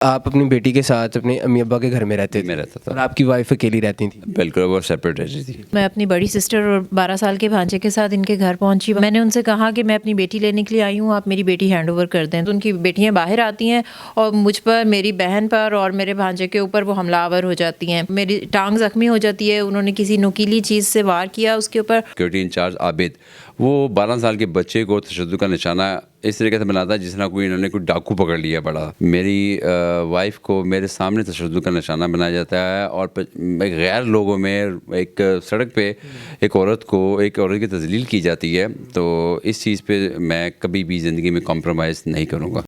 آپ اپنی بیٹی کے ساتھ اپنے امی ابا کے گھر میں رہتے تھے؟ میں رہتا تھا اور آپ کی وائف اکیلی رہتی تھیں؟ بالکل، وہ سیپریٹ رہتی تھی. میں اپنی بڑی سسٹر اور 12 سال کے بھانجے کے ساتھ ان کے گھر پہنچی. میں نے ان سے کہا کہ میں اپنی بیٹی لینے کے لیے آئی ہوں, آپ میری بیٹی ہینڈ اوور کر دیں. تو ان کی بیٹیاں باہر آتی ہیں اور مجھ پر, میری بہن پر اور میرے بھانجے کے اوپر وہ حملہ آور ہو جاتی ہیں. میری ٹانگ زخمی ہو جاتی ہے, انہوں نے کسی نوکیلی چیز سے وار کیا اس کے اوپر. سیکورٹی انچارج عابد وہ 12 سال کے بچے کو تشدد کا نشانہ اس طریقے سے بناتا ہے جس طرح انہوں نے کوئی ڈاکو پکڑ لیا بڑا. میری وائف کو میرے سامنے تشدد کا نشانہ بنایا جاتا ہے, اور غیر لوگوں میں ایک سڑک پہ ایک عورت کی تذلیل کی جاتی ہے. تو اس چیز پہ میں کبھی بھی زندگی میں کمپرومائز نہیں کروں گا.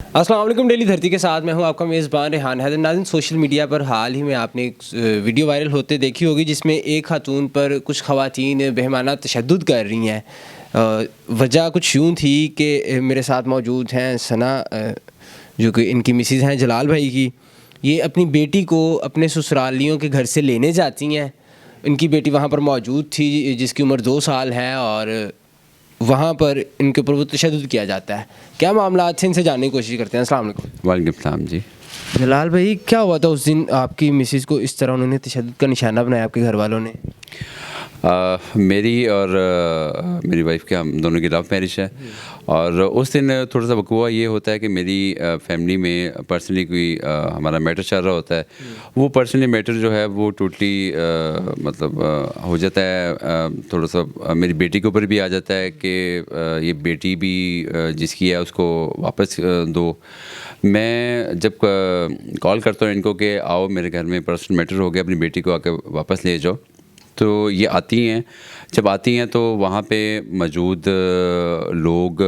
السلام علیکم. ڈیلی دھرتی کے ساتھ میں ہوں آپ کا میزبان ریحان حیدر. ناظرین, سوشل میڈیا پر حال ہی میں آپ نے ایک ویڈیو وائرل ہوتے دیکھی ہوگی جس میں ایک خاتون پر کچھ خواتین بہیمانہ تشدد کر رہی ہیں. وجہ کچھ یوں تھی کہ میرے ساتھ موجود ہیں ثنا, جو کہ ان کی مسز ہیں جلال بھائی کی. یہ اپنی بیٹی کو اپنے سسرالیوں کے گھر سے لینے جاتی ہیں. ان کی بیٹی وہاں پر موجود تھی جس کی عمر 2 سال ہے, اور وہاں پر ان کے اوپر وہ تشدد کیا جاتا ہے. کیا معاملات تھے, ان سے جاننے کی کوشش کرتے ہیں. السلام علیکم. وعلیکم السلام. جی جلال بھائی, کیا ہوا تھا اس دن آپ کی مسز کو اس طرح انہوں نے تشدد کا نشانہ بنایا آپ کے گھر والوں نے؟ میری اور میری وائف کے ہم دونوں کی لو میرج ہے, اور اس دن تھوڑا سا وقوع یہ ہوتا ہے کہ میری فیملی میں پرسنلی کوئی ہمارا میٹر چل رہا ہوتا ہے. وہ پرسنلی میٹر جو ہے وہ ٹوٹلی مطلب ہو جاتا ہے, تھوڑا سا میری بیٹی کے اوپر بھی آ جاتا ہے کہ یہ بیٹی بھی جس کی ہے اس کو واپس دو. میں جب کال کرتا ہوں ان کو کہ آؤ میرے گھر میں پرسنل میٹر ہو گیا, اپنی بیٹی کو آ کے واپس لے جاؤ, تو یہ آتی ہیں. جب آتی ہیں تو وہاں پہ موجود لوگ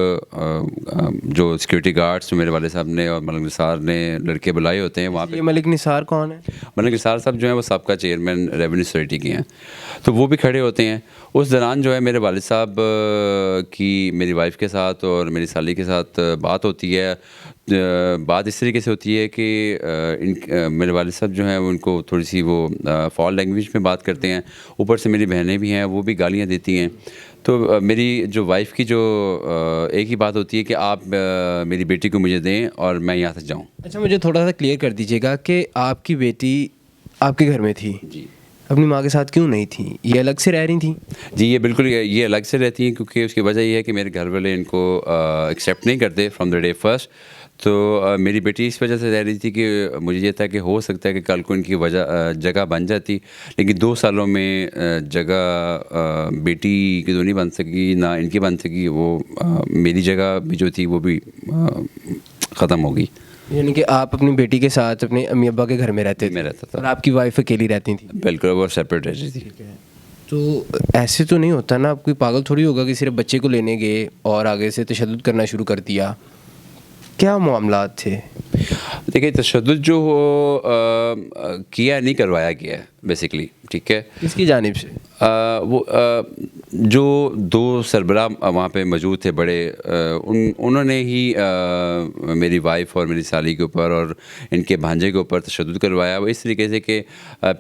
جو سیکورٹی گارڈس میرے والد صاحب نے اور ملک نثار نے لڑکے بلائے ہوتے ہیں وہاں پہ. یہ ملک نثار کون ہے؟ ملک نثار صاحب جو ہیں وہ سابقہ چیئرمین ریونیو سوسائٹی کے ہیں, تو وہ بھی کھڑے ہوتے ہیں. اس دوران جو ہے میرے والد صاحب کی میری وائف کے ساتھ اور میری سالی کے ساتھ بات ہوتی ہے. بات اس طریقے سے ہوتی ہے کہ میرے والد صاحب جو ہیں ان کو تھوڑی سی وہ فال لینگویج میں بات کرتے ہیں. اوپر سے میری بہنیں بھی ہیں, وہ بھی گالیاں دیتی ہیں. تو میری جو وائف کی جو ایک ہی بات ہوتی ہے کہ آپ میری بیٹی کو مجھے دیں اور میں یہاں سے جاؤں. اچھا, مجھے تھوڑا سا کلیئر کر دیجیے گا کہ آپ کی بیٹی آپ کے گھر میں تھی, جی, اپنی ماں کے ساتھ کیوں نہیں تھیں؟ یہ الگ سے رہ رہی تھیں؟ جی یہ بالکل یہ الگ سے رہتی ہیں, کیونکہ اس کی وجہ یہ ہے کہ میرے گھر والے ان کو ایکسیپٹ نہیں کرتے فرام دا ڈے فرسٹ. تو میری بیٹی اس وجہ سے رہ رہی تھی کہ مجھے یہ تھا کہ ہو سکتا ہے کہ کل کو ان کی جگہ بن جاتی, لیکن 2 سالوں میں جگہ بیٹی کی تو نہیں بن سکی, نہ ان کی بن سکی. وہ میری جگہ بھی جو تھی وہ بھی ختم ہو گئی. یعنی کہ آپ اپنی بیٹی کے ساتھ اپنے امی ابا کے گھر میں رہتے تھے؟ میں رہتا تھا. اور آپ کی وائف اکیلی رہتی تھیں؟ بالکل, وہ سیپریٹ رہتی تھی. تو ایسے تو نہیں ہوتا نا, آپ کوئی پاگل تھوڑی ہوگا کہ صرف بچے کو لینے گئے اور آگے سے تشدد کرنا شروع کر دیا. کیا معاملات تھے؟ دیکھیے, تشدد جو کیا نہیں کروایا گیا ہے بیسیکلی, ٹھیک ہے. کس کی جانب سے؟ وہ جو 2 سربراہ وہاں پہ موجود تھے بڑے, انہوں نے ہی میری وائف اور میری سالی کے اوپر اور ان کے بھانجے کے اوپر تشدد کروایا. وہ اس طریقے سے کہ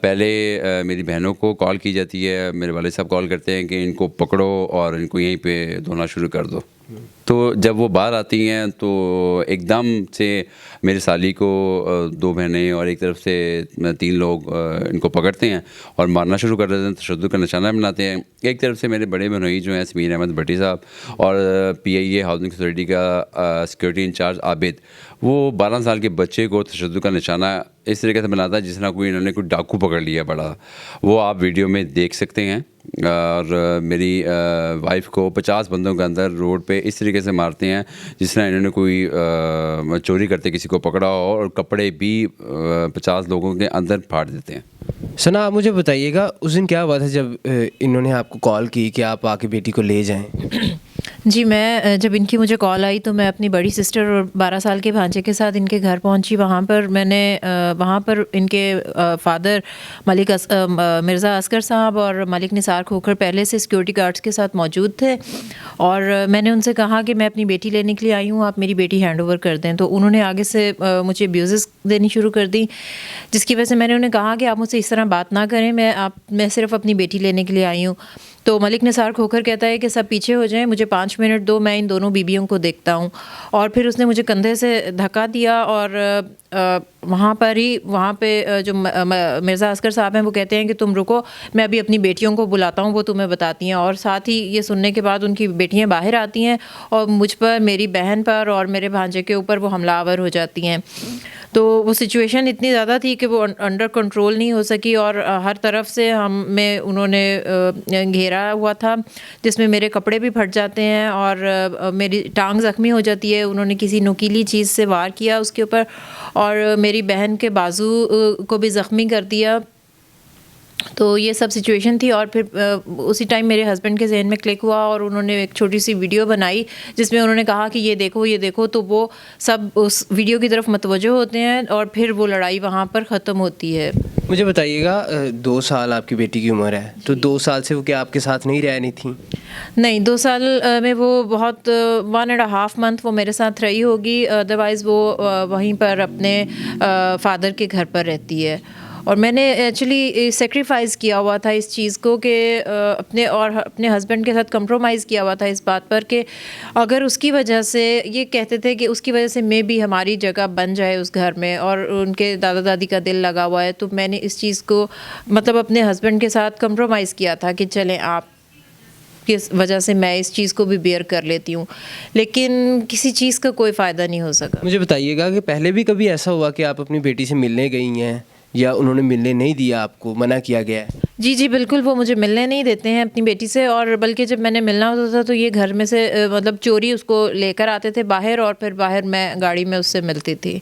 پہلے میری بہنوں کو کال کی جاتی ہے, میرے والد صاحب کال کرتے ہیں کہ ان کو پکڑو اور ان کو یہیں پہ دھونا شروع کر دو. تو جب وہ باہر آتی ہیں تو ایک دم سے میری سالی کو 2 بہنیں اور ایک طرف سے 3 لوگ ان کو پکڑتے ہیں اور مارنا شروع کر دیتے ہیں, تشدد کا نشانہ بناتے ہیں. ایک طرف سے میرے بڑے بہنوئی جو ہیں سمیر احمد بھٹی صاحب اور PIA ہاؤسنگ سوسائٹی کا سیکورٹی انچارج عابد, وہ 12 سال کے بچے کو تشدد کا نشانہ اس طریقے سے بناتا ہے جس طرح انہوں نے کوئی ڈاکو پکڑ لیا بڑا. وہ آپ ویڈیو میں دیکھ سکتے ہیں. اور میری وائف کو 50 بندوں کے اندر روڈ پہ اس طریقے سے مارتے ہیں جس طرح انہوں نے کوئی چوری کرتے کسی کو پکڑا ہو, اور کپڑے بھی 50 لوگوں کے اندر پھاڑ دیتے ہیں. ثنا, آپ مجھے بتائیے گا اس دن کیا ہوا تھا جب انہوں نے آپ کو کال کی کہ آپ آ کے بیٹی کو لے جائیں؟ جی, میں جب ان کی مجھے کال آئی تو میں اپنی بڑی سسٹر اور 12 سال کے بھانجے کے ساتھ ان کے گھر پہنچی. وہاں پر میں نے وہاں پر ان کے فادر ملک مرزا اصغر صاحب اور ملک نثار کھوکھر پہلے سے سیکورٹی گارڈز کے ساتھ موجود تھے, اور میں نے ان سے کہا کہ میں اپنی بیٹی لینے کے لیے آئی ہوں, آپ میری بیٹی ہینڈ اوور کر دیں. تو انہوں نے آگے سے مجھے ابیوزز دینی شروع کر دی, جس کی وجہ سے میں نے انہیں کہا کہ آپ مجھ سے اس طرح بات نہ کریں, میں صرف اپنی بیٹی لینے کے لیے آئی ہوں. تو ملک نثار کھوکھر کہتا ہے کہ سب پیچھے ہو جائیں, مجھے 5 5 منٹ دو, میں ان دونوں بیویوں کو دیکھتا ہوں. اور پھر اس نے مجھے کندھے سے دھکا دیا اور وہاں پہ جو مرزا عسکر صاحب ہیں وہ کہتے ہیں کہ تم رکو, میں ابھی اپنی بیٹیوں کو بلاتا ہوں, وہ تمہیں بتاتی ہیں. اور ساتھ ہی یہ سننے کے بعد ان کی بیٹیاں باہر آتی ہیں اور مجھ پر, میری بہن پر اور میرے بھانجے کے اوپر وہ حملہ آور ہو جاتی ہیں. تو وہ سچویشن اتنی زیادہ تھی کہ وہ انڈر کنٹرول نہیں ہو سکی اور ہر طرف سے ہمیں انہوں نے گھیرا ہوا تھا, جس میں میرے کپڑے بھی پھٹ جاتے ہیں اور میری ٹانگ زخمی ہو جاتی ہے. انہوں نے کسی نوکیلی چیز سے وار کیا اس کے اوپر اور میری بہن کے بازو کو بھی زخمی کر دیا. تو یہ سب سچویشن تھی. اور پھر اسی ٹائم میرے ہسبینڈ کے ذہن میں کلک ہوا اور انہوں نے ایک چھوٹی سی ویڈیو بنائی جس میں انہوں نے کہا کہ یہ دیکھو. تو وہ سب اس ویڈیو کی طرف متوجہ ہوتے ہیں اور پھر وہ لڑائی وہاں پر ختم ہوتی ہے. مجھے بتائیے گا 2 سال آپ کی بیٹی کی عمر ہے, تو 2 سال سے وہ کیا آپ کے ساتھ نہیں رہنی تھیں؟ نہیں, 2 سال میں وہ بہت 1.5 منتھ وہ میرے ساتھ رہی ہوگی. ادروائز وہ وہیں پر اپنے فادر کے گھر پر رہتی ہے. اور میں نے ایکچولی سیکریفائز کیا ہوا تھا اس چیز کو کہ اپنے ہسبینڈ کے ساتھ کمپرومائز کیا ہوا تھا اس بات پر کہ اگر اس کی وجہ سے, یہ کہتے تھے کہ اس کی وجہ سے میں بھی ہماری جگہ بن جائے اس گھر میں, اور ان کے دادا دادی کا دل لگا ہوا ہے. تو میں نے اس چیز کو مطلب اپنے ہسبینڈ کے ساتھ کمپرومائز کیا تھا کہ چلیں آپ کس وجہ سے میں اس چیز کو بھی بیئر کر لیتی ہوں, لیکن کسی چیز کا کوئی فائدہ نہیں ہو سکا. مجھے بتائیے گا کہ پہلے بھی کبھی ایسا ہوا کہ آپ اپنی بیٹی سے ملنے گئی ہیں یا انہوں نے ملنے نہیں دیا, آپ کو منع کیا گیا ہے؟ جی بالکل, وہ مجھے ملنے نہیں دیتے ہیں اپنی بیٹی سے. اور بلکہ جب میں نے ملنا ہوتا تھا تو یہ گھر میں سے مطلب چوری اس کو لے کر آتے تھے باہر, اور پھر باہر میں گاڑی میں اس سے ملتی تھی.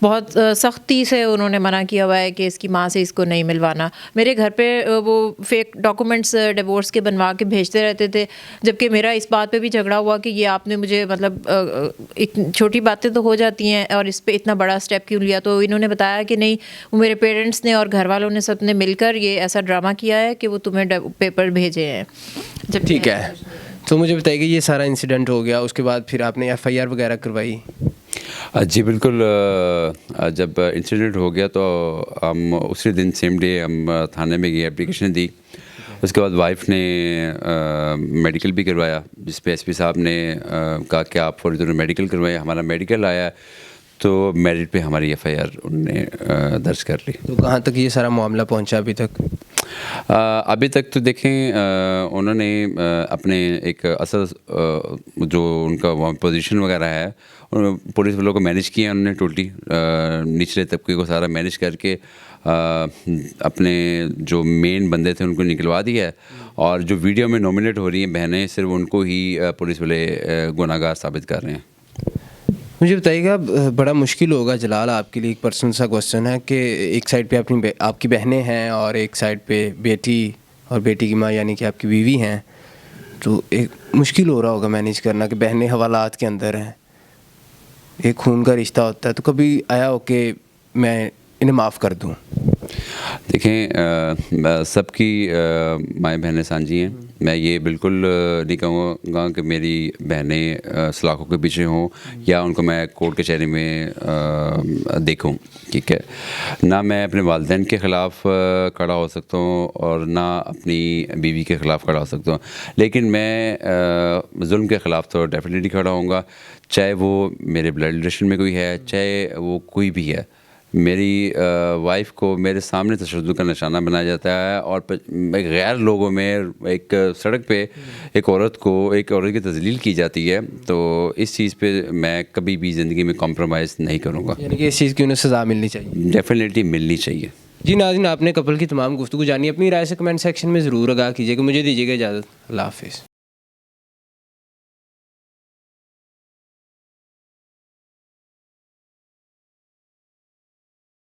بہت سختی سے انہوں نے منع کیا ہوا ہے کہ اس کی ماں سے اس کو نہیں ملوانا. میرے گھر پہ وہ فیک ڈاکومنٹس ڈیورس کے بنوا کے بھیجتے رہتے تھے, جبکہ میرا اس بات پہ بھی جھگڑا ہوا کہ یہ آپ نے مجھے مطلب ایک چھوٹی باتیں تو ہو جاتی ہیں اور اس پہ اتنا بڑا اسٹیپ کیوں لیا. تو انہوں نے بتایا کہ نہیں, وہ میرے پیرنٹس نے اور گھر والوں نے سب نے مل کر یہ ایسا ڈرامہ کیا ہے کہ وہ تمہیں پیپر بھیجے ہیں. جب ٹھیک ہے, تو مجھے بتائیے کہ یہ سارا انسیڈنٹ ہو گیا, اس کے بعد پھر آپ نے FIR وغیرہ کروائی؟ جی بالکل, جب انسیڈنٹ ہو گیا تو ہم اسی دن سیم ڈے ہم تھانے میں گئے, اپلیکیشن دی. اس کے بعد وائف نے میڈیکل بھی کروایا, جس پہ SP صاحب نے کہا کہ آپ فوری طور پر میڈیکل کروائیں. ہمارا میڈیکل آیا تو میرٹ پہ ہماری FIR انہوں نے درج کر لی. تو کہاں تک یہ سارا معاملہ پہنچا ابھی تک؟ ابھی تک تو دیکھیں, انہوں نے اپنے ایک اصل جو ان کا وہاں پوزیشن وغیرہ ہے, پولیس والوں کو مینیج کیا انہوں نے ٹوٹلی, نچلے طبقے کو سارا مینیج کر کے اپنے جو مین بندے تھے ان کو نکلوا دیا ہے. اور جو ویڈیو میں نومینیٹ ہو رہی ہیں بہنیں, صرف ان کو ہی پولیس والے گناہ گار ثابت کر رہے ہیں. مجھے بتائیے گا, بڑا مشکل ہوگا جلال آپ کے لیے, ایک پرسنل سا کوسچن ہے کہ ایک سائڈ پہ آپ کی بہنیں ہیں اور ایک سائڈ پہ بیٹی اور بیٹی کی ماں یعنی کہ آپ کی بیوی ہیں, تو ایک مشکل ہو رہا ہوگا مینیج کرنا کہ بہنیں حوالات کے اندر ہیں, ایک خون کا رشتہ ہوتا ہے. تو کبھی آیا ہو کہ میں انہیں معاف کر دوں؟ دیکھیں, سب کی مائیں بہنیں سانجھی ہیں. میں یہ بالکل نہیں کہوں گا کہ میری بہنیں سلاخوں کے پیچھے ہوں یا ان کو میں کورٹ کچہری میں دیکھوں, ٹھیک ہے. نہ میں اپنے والدین کے خلاف کھڑا ہو سکتا ہوں اور نہ اپنی بیوی کے خلاف کھڑا ہو سکتا ہوں, لیکن میں ظلم کے خلاف تو ڈیفینیٹلی کھڑا ہوں گا, چاہے وہ میرے بلڈ ریلیشن میں کوئی ہے, چاہے وہ کوئی بھی ہے. میری وائف کو میرے سامنے تشدد کا نشانہ بنایا جاتا ہے, اور غیر لوگوں میں ایک سڑک پہ ایک عورت کی تذلیل کی جاتی ہے. تو اس چیز پہ میں کبھی بھی زندگی میں کمپرومائز نہیں کروں گا. یعنی کہ اس چیز کی انہیں سزا ملنی چاہیے؟ ڈیفینیٹلی ملنی چاہیے. جی ناظرین, آپ نے کپل کی تمام گفتگو جانی, اپنی رائے سے کمنٹ سیکشن میں ضرور آگاہ کیجیے گا. مجھے دیجیے گا اجازت, اللہ حافظ.